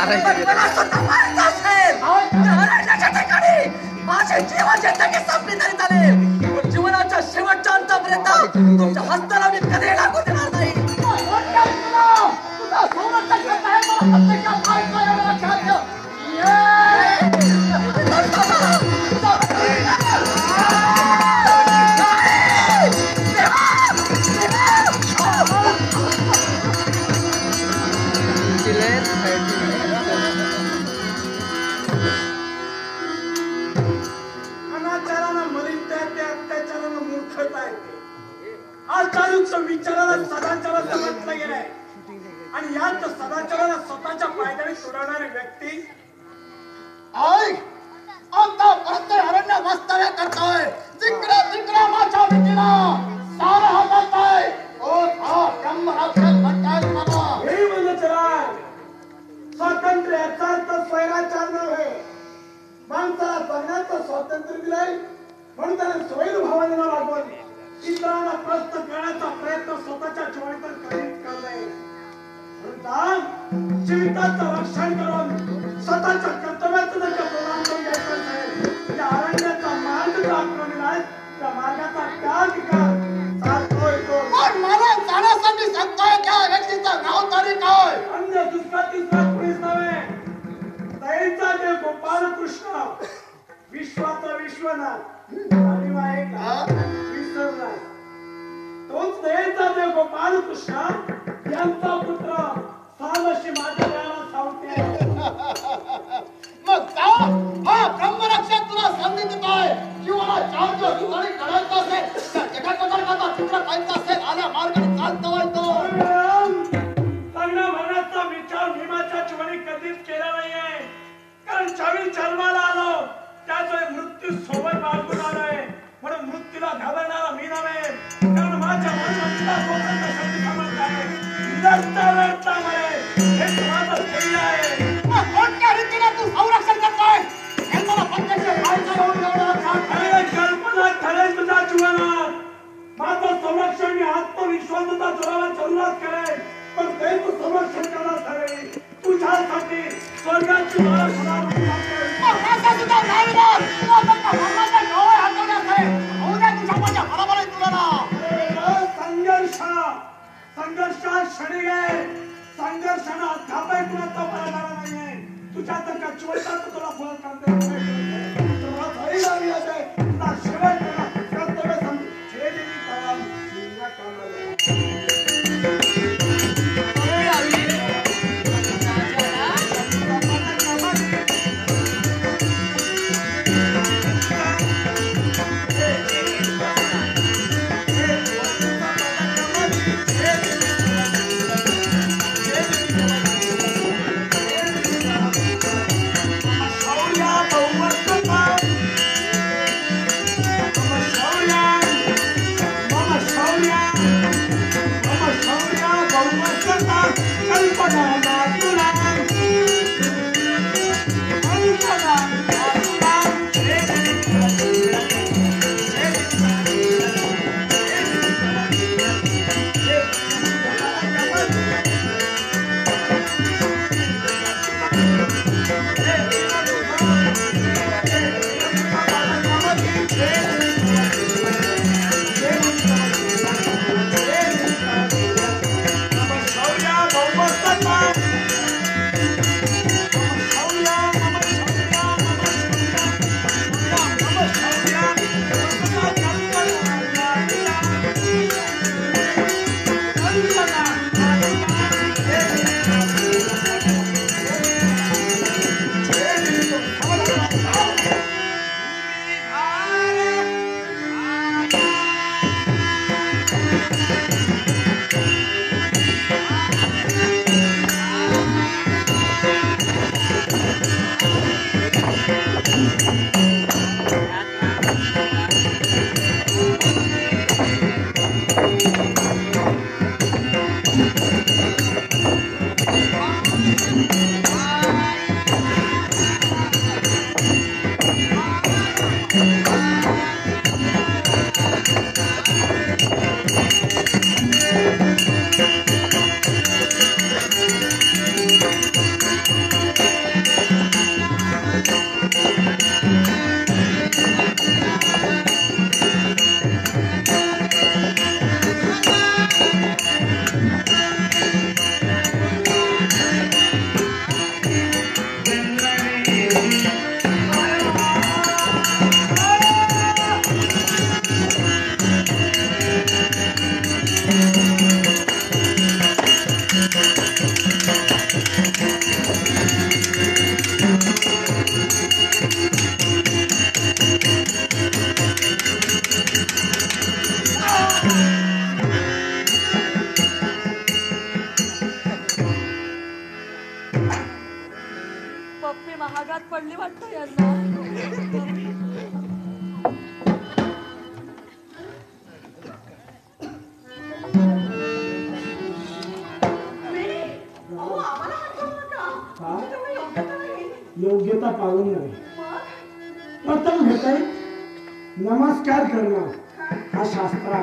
मला स्वतः मारायचं असेल अरण्याच्या ठिकाणी माझे जीवाचे धगे संपले तरी चालेल, जीवनाच्या शेवटच्या अंतापर्यंत तुमच्या हस्ताला मी कधी लागू देणार नाही. तुझा संरक्षण करत आहे, मला हत्तेच्या पायचा एवढा लक्षात ठेव. विचाराला सदाचाराला म्हटलं गेलंय आणि यात सदाचाराला स्वतःच्या फायद्याने सोडवणारी व्यक्ती आता परत अरण्य वास्तव्य करतोय. जिंकला माझ्या भीतीला सारा हातात आहे. हे म्हणजे स्वातंत्र्य याचा अर्थ स्वैराचार नव्हे. माणसाला जगण्याचं स्वातंत्र्य दिलंय म्हणून त्याने स्वैर भावनेला वागवलं. इतरांना प्रश्न करण्याचा प्रयत्न स्वतःच्या जीवनात करीत करणे म्हणून जीविताचं रक्षण करून स्वतःच्या कर्तव्याचं जर प्रदान करून घ्यायचं असेल त्या अरण्याचा मार्ग जो आक्रमण आहे त्या मार्गाचा त्याग कर. मला जाण्यासाठी सांगताय त्या व्यक्तीचं नाव तरी काय? अन्य दुसरा तिसरा कुणीच नव्हे, दयेचा देव गोपाल कृष्ण, विश्वाचा विश्वनाथ आणि तोच दयेचा देव गोपाल कृष्ण यांचा पुत्र सामशी माझ्या देवाला सांगते. मग हा ब्रह्मरक्षक तुला संधी देतोय. जीवाला चार दिवस ठिकाणी घडायचं असेल त्या जगाचा चित्र पाहायचं असेल आल्या मार्गाने चालतो लग्न भरण्याचा विचार भीमाच्या जीवनी कधीच केला नाहीये. कारण ज्यावेळी जन्माला आलो त्याच मृत्यू सोबत बाळगून आलोय म्हणून मृत्यूला घाबरणारा मी नव्हे. कारण माझ्या मनाचा स्वतंत्र शक्ती समर्थ आहे. लढता हे माझं ध्येय आहे. मग कोणत्या रीतीने तू संरक्षण करतोय हे मला प्रत्यक्ष पाहायचं होऊन एवढं कल्पना ठरेल तुझ्या जीवनात. माझं संरक्षण मी आत्मविश्वासाचा जोरावर चालूच करेन पण ते तू संरक्षण करणार ठरेल. तुझ्यासाठी स्वर्गाची दारं खुला संघर्षात क्षणी आहे. संघर्षानं अध्यापय कुणाचा पराभव नाहीये. तुझ्या तर कचवटात तुला फळ करते कर्तव्य वाटतं यांना. योग्यता पाहून नाही, प्रथम घेताय नमस्कार करणं हा शास्त्र आहे.